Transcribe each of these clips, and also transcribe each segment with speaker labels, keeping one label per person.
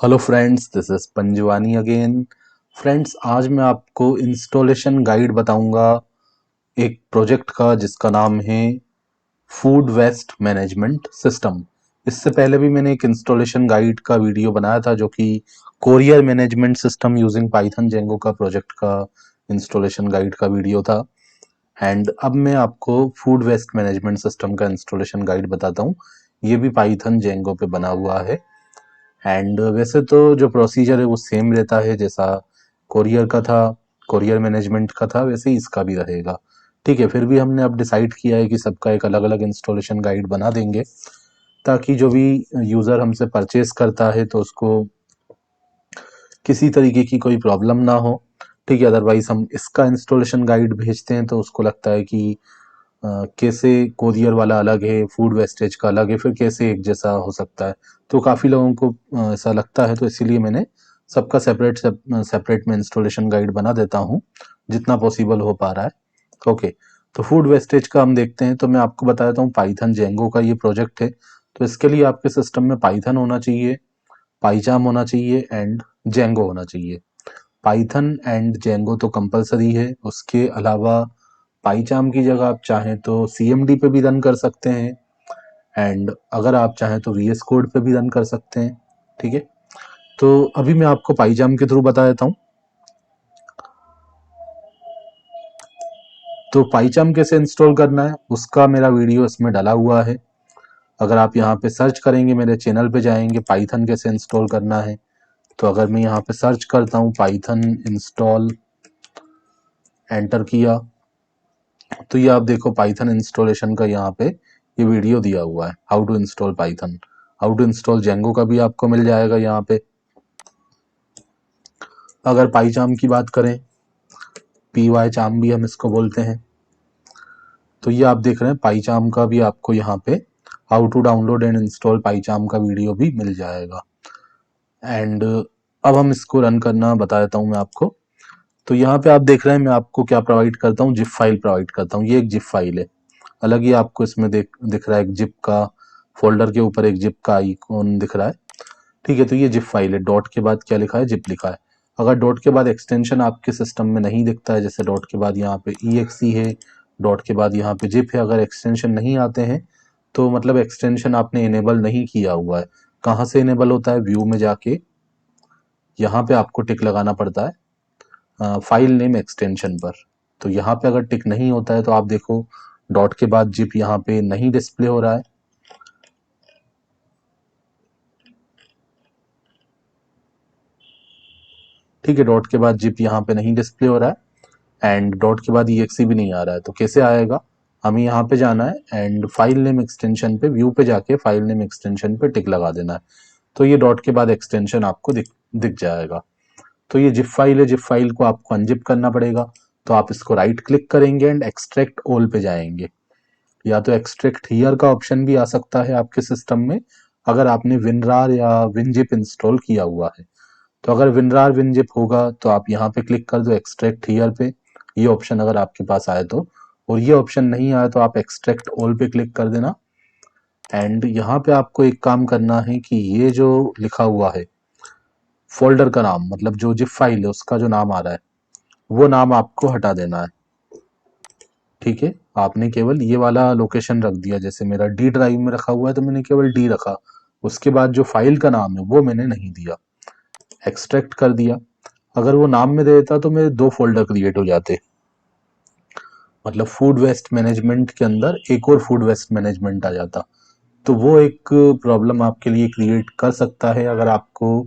Speaker 1: Hello friends, this is Panjwani again. Friends, आज मैं आपको इंस्टॉलेशन गाइड बताऊंगा एक प्रोजेक्ट का जिसका नाम है फूड वेस्ट मैनेजमेंट सिस्टम। इससे पहले भी मैंने एक इंस्टॉलेशन गाइड का वीडियो बनाया था जो कि courier management system using Python Django का प्रोजेक्ट का इंस्टॉलेशन गाइड का वीडियो था। एंड अब मैं आपको फूड वेस्ट मैनेजमेंट सिस्टम का इंस्टॉलेशन गाइड बताता हूँ। ये भी पाइथन जेंगो पे बना हुआ है। एंड वैसे तो जो प्रोसीजर है वो सेम रहता है जैसा कोरियर का था, कोरियर मैनेजमेंट का था, वैसे ही इसका भी रहेगा। ठीक है, फिर भी हमने अब डिसाइड किया है कि सबका एक अलग अलग इंस्टॉलेशन गाइड बना देंगे ताकि जो भी यूज़र हमसे परचेस करता है तो उसको किसी तरीके की कोई प्रॉब्लम ना हो। ठीक है, अदरवाइज हम इसका इंस्टॉलेशन गाइड भेजते हैं तो उसको लगता है कि कैसे कोरियर वाला अलग है, फूड वेस्टेज का अलग है, फिर कैसे एक जैसा हो सकता है। तो काफ़ी लोगों को ऐसा लगता है, तो इसीलिए मैंने सबका सेपरेट सेपरेट में इंस्टॉलेशन गाइड बना देता हूँ जितना पॉसिबल हो पा रहा है। ओके, तो फूड वेस्टेज का हम देखते हैं। तो मैं आपको बता देता हूँ, पाइथन जेंगो का ये प्रोजेक्ट है। तो इसके लिए आपके सिस्टम में पाइथन होना चाहिए, पाइचाम होना चाहिए एंड जेंगो होना चाहिए। पाइथन एंड जेंगो तो कंपलसरी है। उसके अलावा पाइचाम की जगह आप चाहें तो सीएमडी पे भी रन कर सकते हैं एंड अगर आप चाहें तो वीएस कोड पे भी रन कर सकते हैं। ठीक है, तो अभी मैं आपको पाइचाम के थ्रू बता देता हूँ। तो पाइचाम कैसे इंस्टॉल करना है उसका मेरा वीडियो इसमें डाला हुआ है। अगर आप यहाँ पे सर्च करेंगे, मेरे चैनल पे जाएंगे, पाइथन कैसे इंस्टॉल करना है, तो अगर मैं यहाँ पे सर्च करता हूँ पाइथन इंस्टॉल, एंटर किया, तो ये आप देखो पाइथन इंस्टॉलेशन का यहाँ पे ये वीडियो दिया हुआ है, how to install Python. How to install Django का भी आपको मिल जाएगा यहाँ पे। अगर पाइचाम की बात करें, पी वाई चाम भी हम इसको बोलते हैं, तो ये आप देख रहे हैं पाइचाम का भी आपको यहाँ पे how to download and install PyCharm का वीडियो भी मिल जाएगा। एंड अब हम इसको रन करना बता देता हूँ मैं आपको। तो यहाँ पे आप देख रहे हैं मैं आपको क्या प्रोवाइड करता हूँ, जिप फाइल प्रोवाइड करता हूँ। ये एक जिप फाइल है, अलग ही आपको इसमें दिख रहा है एक जिप का फोल्डर के ऊपर एक जिप का आइकॉन दिख रहा है। ठीक है, तो ये जिप फाइल है। डॉट के बाद क्या लिखा है, जिप लिखा है। अगर डॉट के बाद एक्सटेंशन आपके सिस्टम में नहीं दिखता है, जैसे डॉट के बाद यहाँ पे EXE है, डॉट के बाद यहाँ पे जिप है, अगर एक्सटेंशन नहीं आते हैं तो मतलब एक्सटेंशन आपने इनेबल नहीं किया हुआ है। कहाँ से इनेबल होता है, व्यू में जाके यहाँ पे आपको टिक लगाना पड़ता है फाइल नेम एक्सटेंशन पर। तो यहाँ पे अगर टिक नहीं होता है तो आप देखो डॉट के बाद जिप यहाँ पे नहीं डिस्प्ले हो रहा है। ठीक है, डॉट के बाद जिप यहाँ पे नहीं डिस्प्ले हो रहा है एंड डॉट के बाद EXE भी नहीं आ रहा है। तो कैसे आएगा, हमें यहाँ पे जाना है एंड फाइल नेम एक्सटेंशन पे, व्यू पे जाके फाइल नेम एक्सटेंशन पे टिक लगा देना है। तो ये डॉट के बाद एक्सटेंशन आपको दिख जाएगा। तो ये जिप फाइल है, जिप फाइल को आपको अनजिप करना पड़ेगा। तो आप इसको राइट क्लिक करेंगे एंड एक्सट्रैक्ट ऑल पे जाएंगे, या तो एक्सट्रैक्ट हियर का ऑप्शन भी आ सकता है आपके सिस्टम में अगर आपने विनरार या विनजिप इंस्टॉल किया हुआ है। तो अगर विनरार विनजिप होगा तो आप यहाँ पे क्लिक कर दो एक्सट्रैक्ट हियर पे, ये ऑप्शन अगर आपके पास आए तो। और ये ऑप्शन नहीं आया तो आप एक्सट्रैक्ट ऑल पे क्लिक कर देना। एंड यहाँ पे आपको एक काम करना है कि ये जो लिखा हुआ है फोल्डर का नाम, मतलब जो जिप फाइल है उसका जो नाम आ रहा है वो नाम आपको हटा देना है। ठीक है, आपने केवल ये वाला लोकेशन रख दिया, जैसे मेरा डी ड्राइव में रखा हुआ है तो मैंने केवल डी रखा, उसके बाद जो फाइल का नाम है वो मैंने नहीं दिया। एक्सट्रैक्ट कर दिया। अगर वो नाम में दे देता तो मेरे 2 फोल्डर क्रिएट हो जाते, मतलब फूड वेस्ट मैनेजमेंट के अंदर एक और फूड वेस्ट मैनेजमेंट आ जाता। तो वो एक प्रॉब्लम आपके लिए क्रिएट कर सकता है अगर आपको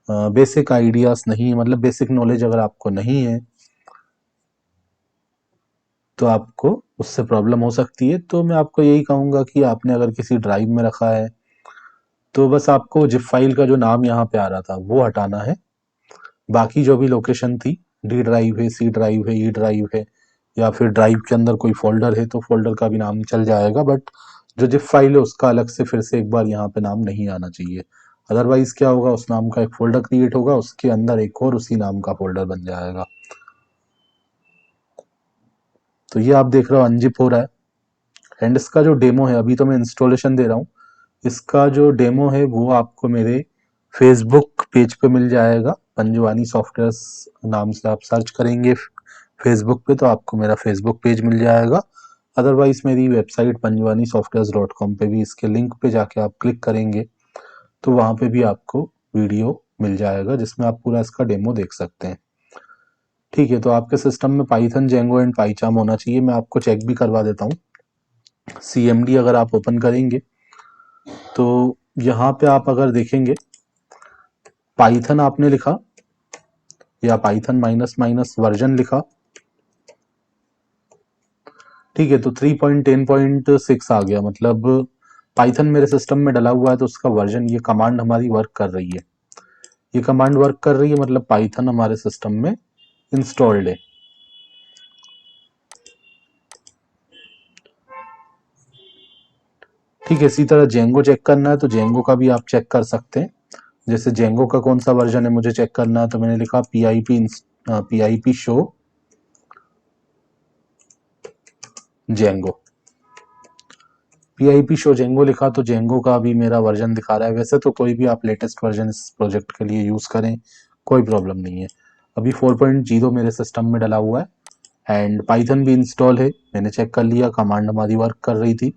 Speaker 1: बेसिक आइडियाज नहीं है, मतलब बेसिक नॉलेज अगर आपको नहीं है तो आपको उससे प्रॉब्लम हो सकती है। तो मैं आपको यही कहूँगा कि आपने अगर किसी ड्राइव में रखा है तो बस आपको जिप फाइल का जो नाम यहाँ पे आ रहा था वो हटाना है। बाकी जो भी लोकेशन थी, डी ड्राइव है, सी ड्राइव है, ई ड्राइव है, या फिर ड्राइव के अंदर कोई फोल्डर है तो फोल्डर का भी नाम चल जाएगा, बट जो जिप फाइल है उसका अलग से फिर से एक बार यहाँ पे नाम नहीं आना चाहिए। अदरवाइज क्या होगा, उस नाम का एक फोल्डर क्रिएट होगा, उसके अंदर एक और उसी नाम का फोल्डर बन जाएगा। तो ये आप देख रहे हो अनजिप हो रहा है। एंड इसका जो डेमो है, अभी तो मैं इंस्टॉलेशन दे रहा हूँ, इसका जो डेमो है वो आपको मेरे फेसबुक पेज पे मिल जाएगा, पंजवानी सॉफ्टवेयर्स नाम से आप सर्च करेंगे फेसबुक पे तो आपको मेरा फेसबुक पेज मिल जाएगा। अदरवाइज मेरी वेबसाइट panjwanisoftwares.com पे भी इसके लिंक पे जाके आप क्लिक करेंगे तो वहाँ पे भी आपको वीडियो मिल जाएगा जिसमें आप पूरा इसका डेमो देख सकते हैं। ठीक है, तो आपके सिस्टम में पाइथन, जेंगो एंड पाइचार्म होना चाहिए। मैं आपको चेक भी करवा देता हूँ। CMD अगर आप ओपन करेंगे तो यहाँ पे आप अगर देखेंगे पाइथन आपने लिखा या पाइथन माइनस माइनस वर्जन लिखा, ठीक है, तो 3.10.6 आ गया। मतलब पाइथन मेरे सिस्टम में डला हुआ है तो उसका वर्जन, ये कमांड हमारी वर्क कर रही है। ये कमांड वर्क कर रही है मतलब पाइथन हमारे सिस्टम में इंस्टॉल्ड है। ठीक है, इसी तरह जेंगो चेक करना है तो जेंगो का भी आप चेक कर सकते हैं। जैसे जेंगो का कौन सा वर्जन है मुझे चेक करना है तो मैंने लिखा PIP show Django. PIP show Django लिखा तो जेंगो का भी मेरा वर्जन दिखा रहा है। वैसे तो कोई भी आप लेटेस्ट वर्जन इस प्रोजेक्ट के लिए यूज करें, कोई प्रॉब्लम नहीं है। अभी 4.0 मेरे सिस्टम में डला हुआ है एंड पाइथन भी इंस्टॉल है। मैंने चेक कर लिया, कमांड हमारी वर्क कर रही थी।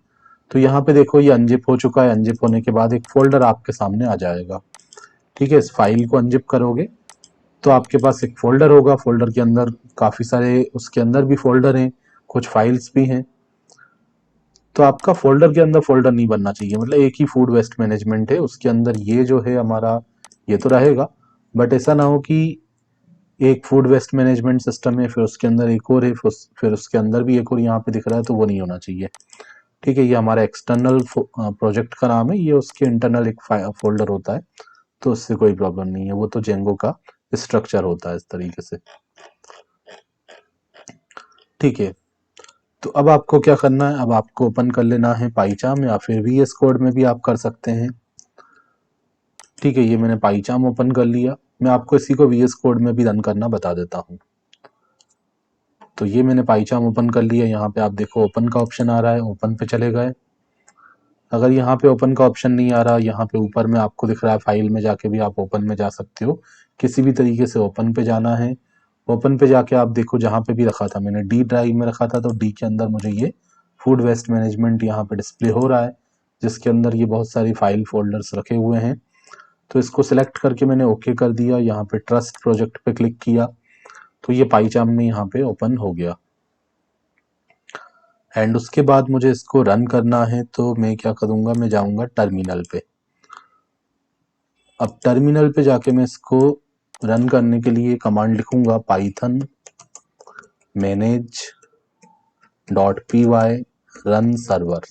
Speaker 1: तो यहाँ पे देखो ये अनजिप हो चुका है। अनजिप होने के बाद एक फोल्डर आपके सामने आ जाएगा। ठीक है, इस फाइल को अनजिप करोगे तो आपके पास एक फोल्डर होगा। फोल्डर के अंदर काफी सारे, उसके अंदर भी फोल्डर हैं, कुछ फाइल्स भी हैं। तो आपका फोल्डर के अंदर फोल्डर नहीं बनना चाहिए। मतलब एक ही फूड वेस्ट मैनेजमेंट है, उसके अंदर ये जो है हमारा ये तो रहेगा, बट ऐसा ना हो कि एक फूड वेस्ट मैनेजमेंट सिस्टम है फिर उसके अंदर एक और है फिर उसके अंदर भी एक और यहाँ पे दिख रहा है, तो वो नहीं होना चाहिए। ठीक है, ये हमारा एक्सटर्नल प्रोजेक्ट का नाम है, ये उसके इंटरनल एक फोल्डर होता है, तो उससे कोई प्रॉब्लम नहीं है। वो तो जेंगो का स्ट्रक्चर होता है इस तरीके से। ठीक है, तो अब आपको क्या करना है, अब आपको ओपन कर लेना है पाइचार्म या फिर VS कोड में भी आप कर सकते हैं। ठीक है, ये मैंने पाइचार्म ओपन कर लिया। मैं आपको इसी को VS कोड में भी रन करना बता देता हूँ। तो ये मैंने पाइचार्म ओपन कर लिया। यहाँ पे आप देखो ओपन का ऑप्शन आ रहा है, ओपन पे चले गए। अगर यहाँ पे ओपन का ऑप्शन नहीं आ रहा, यहाँ पे ऊपर में आपको दिख रहा है फाइल में जाके भी आप ओपन में जा सकते हो। किसी भी तरीके से ओपन पे जाना है। ओपन पे जाके आप देखो जहाँ पे भी रखा था मैंने, डी ड्राइव में रखा था, तो डी के अंदर मुझे ये फूड वेस्ट मैनेजमेंट यहाँ पे डिस्प्ले हो रहा है, जिसके अंदर ये बहुत सारी फाइल फोल्डर्स रखे हुए हैं। तो इसको सिलेक्ट करके मैंने ओके कर दिया। यहाँ पे ट्रस्ट प्रोजेक्ट पे क्लिक किया तो ये पाइचार्म में यहाँ पे ओपन हो गया। एंड उसके बाद मुझे इसको रन करना है तो मैं क्या करूँगा, मैं जाऊँगा टर्मिनल पे। अब टर्मिनल पे जाके मैं इसको रन करने के लिए कमांड लिखूंगा पाइथन manage.py रन सर्वर।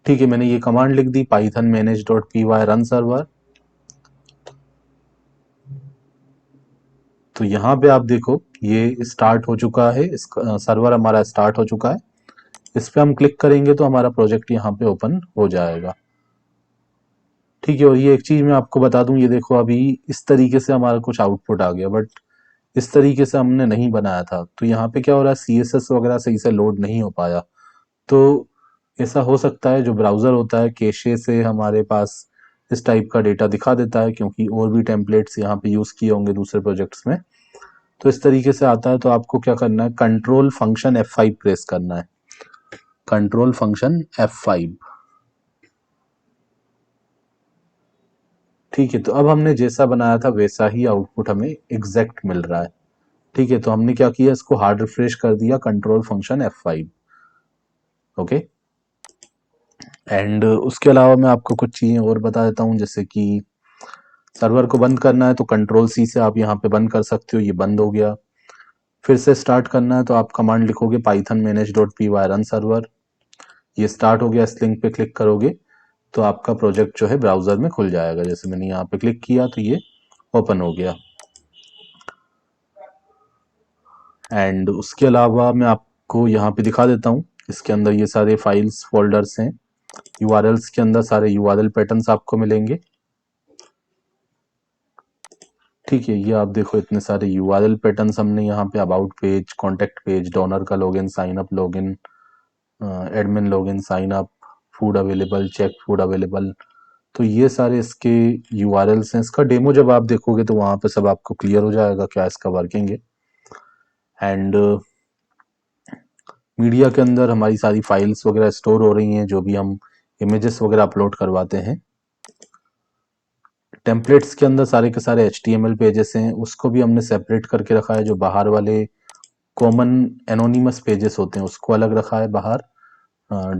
Speaker 1: ठीक है, मैंने ये कमांड लिख दी, पाइथन manage.py रन सर्वर। तो यहाँ पे आप देखो ये स्टार्ट हो चुका है, इसका सर्वर हमारा स्टार्ट हो चुका है। इस पे हम क्लिक करेंगे तो हमारा प्रोजेक्ट यहाँ पे ओपन हो जाएगा। ठीक है, और ये एक चीज मैं आपको बता दूं, ये देखो अभी इस तरीके से हमारा कुछ आउटपुट आ गया, बट इस तरीके से हमने नहीं बनाया था। तो यहाँ पे क्या हो रहा है, CSS वगैरह सही से लोड नहीं हो पाया। तो ऐसा हो सकता है जो ब्राउजर होता है कैशे से हमारे पास इस टाइप का डेटा दिखा देता है, क्योंकि और भी टेम्पलेट्स यहाँ पे यूज किए होंगे दूसरे प्रोजेक्ट्स में, तो इस तरीके से आता है। तो आपको क्या करना है, कंट्रोल फंक्शन F5 प्रेस करना है। Control function F5। ठीक है, तो अब हमने जैसा बनाया था वैसा ही आउटपुट हमें एग्जैक्ट मिल रहा है। ठीक है, तो हमने क्या किया, इसको हार्ड रिफ्रेश कर दिया, control function F5। Okay, and उसके अलावा मैं आपको कुछ चीजें और बता देता हूँ, जैसे कि सर्वर को बंद करना है तो कंट्रोल C से आप यहाँ पे बंद कर सकते हो, ये बंद हो गया। फिर से स्टार्ट करना है तो आप कमांड लिखोगे पाइथन manage.py रन सर्वर। ये स्टार्ट हो गया, इस लिंक पे क्लिक करोगे तो आपका प्रोजेक्ट जो है ब्राउजर में खुल जाएगा। जैसे मैंने यहाँ पे क्लिक किया तो ये ओपन हो गया। एंड उसके अलावा मैं आपको यहाँ पे दिखा देता हूँ, इसके अंदर ये सारे फाइल्स फोल्डर्स हैं। URLs के अंदर सारे URL पैटर्न्स आपको मिलेंगे। ठीक है, ये आप देखो इतने सारे URL पैटर्न्स हमने यहाँ पे about page, contact page, donor का login, sign up login, admin login, sign up, food available, check food available. तो ये सारे इसके यूआरएल्स हैं। इसका डेमो जब आप देखोगे तो वहाँ पे सब आपको क्लियर हो जाएगा क्या इसका वर्किंग है। एंड मीडिया के अंदर हमारी सारी फाइल्स वगैरह स्टोर हो रही हैं, जो भी हम इमेजेस वगैरह अपलोड करवाते हैं। टेम्पलेट्स के अंदर सारे के सारे HTML पेजेस हैं, उसको भी हमने सेपरेट करके रखा है। जो बाहर वाले कॉमन एनोनिमस पेजेस होते हैं उसको अलग रखा है बाहर।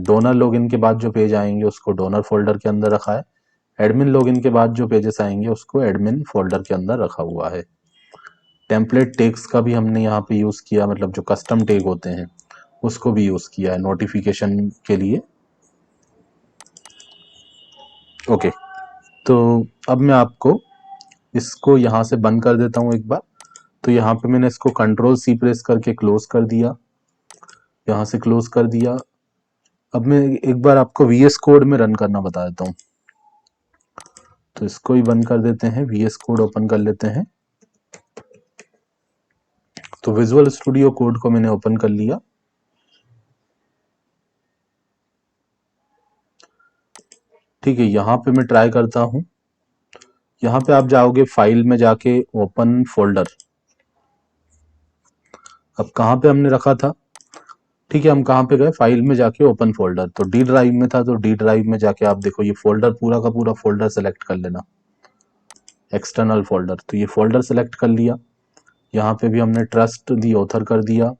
Speaker 1: डोनर लॉगिन के बाद जो पेज आएंगे उसको डोनर फोल्डर के अंदर रखा है। एडमिन लॉगिन के बाद जो पेजेस आएंगे उसको एडमिन फोल्डर के अंदर रखा हुआ है। टेम्पलेट टैग्स का भी हमने यहाँ पे यूज किया, मतलब जो कस्टम टैग होते हैं उसको भी यूज किया है नोटिफिकेशन के लिए। ओके, तो अब मैं आपको इसको यहाँ से बंद कर देता हूँ एक बार। तो यहाँ पे मैंने इसको Ctrl+C प्रेस करके क्लोज कर दिया, यहाँ से क्लोज कर दिया। अब मैं एक बार आपको VS कोड में रन करना बता देता हूँ। तो इसको ही बंद कर देते हैं, VS कोड ओपन कर लेते हैं। तो विजुअल स्टूडियो कोड को मैंने ओपन कर लिया। ठीक है, यहाँ पे मैं ट्राई करता हूँ। यहाँ पे आप जाओगे फाइल में जाके ओपन फोल्डर। अब कहाँ पे हमने रखा था, ठीक है, हम कहाँ पे गए, फाइल में जाके ओपन फोल्डर। तो डी ड्राइव में था, तो डी ड्राइव में जाके आप देखो ये फोल्डर पूरा का पूरा फोल्डर सेलेक्ट कर लेना, एक्सटर्नल फोल्डर। तो ये फोल्डर सेलेक्ट कर लिया। यहाँ पे भी हमने ट्रस्ट दी ऑथर कर दिया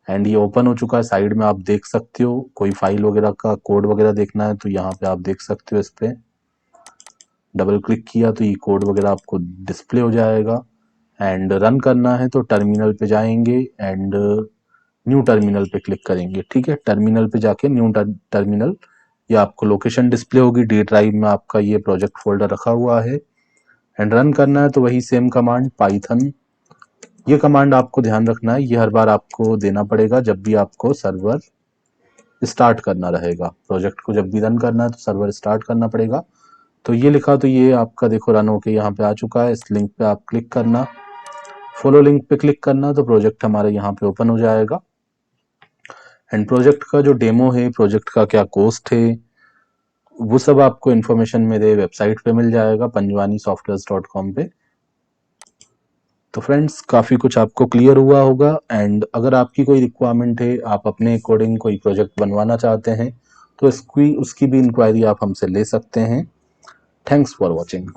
Speaker 1: एंड ये ओपन हो चुका है। साइड में आप देख सकते हो, कोई फाइल वगैरह का कोड वगैरह देखना है तो यहाँ पे आप देख सकते हो। इस पे डबल क्लिक किया तो ये कोड वगैरह आपको डिस्प्ले हो जाएगा। एंड रन करना है तो टर्मिनल पे जाएंगे एंड न्यू टर्मिनल पे क्लिक करेंगे। ठीक है, टर्मिनल पे जाके न्यू टर्मिनल, या आपको लोकेशन डिस्प्ले होगी, डी ड्राइव में आपका ये प्रोजेक्ट फोल्डर रखा हुआ है। एंड रन करना है तो वही सेम कमांड पाइथन। ये कमांड आपको ध्यान रखना है, ये हर बार आपको देना पड़ेगा जब भी आपको सर्वर स्टार्ट करना रहेगा। प्रोजेक्ट को जब भी रन करना है तो सर्वर स्टार्ट करना पड़ेगा। तो ये लिखा, तो ये आपका देखो रन होके यहाँ पे आ चुका है। इस लिंक पे आप क्लिक करना, फॉलो लिंक पे क्लिक करना, तो प्रोजेक्ट हमारे यहाँ पे ओपन हो जाएगा। एंड प्रोजेक्ट का जो डेमो है, प्रोजेक्ट का क्या कॉस्ट है, वो सब आपको इन्फॉर्मेशन मेरे वेबसाइट पे मिल जाएगा, panjwanisoftwares.com पे। तो फ्रेंड्स, काफ़ी कुछ आपको क्लियर हुआ होगा। एंड अगर आपकी कोई रिक्वायरमेंट है, आप अपने अकॉर्डिंग कोई प्रोजेक्ट बनवाना चाहते हैं, तो उसकी भी इंक्वायरी आप हमसे ले सकते हैं। Thanks for watching.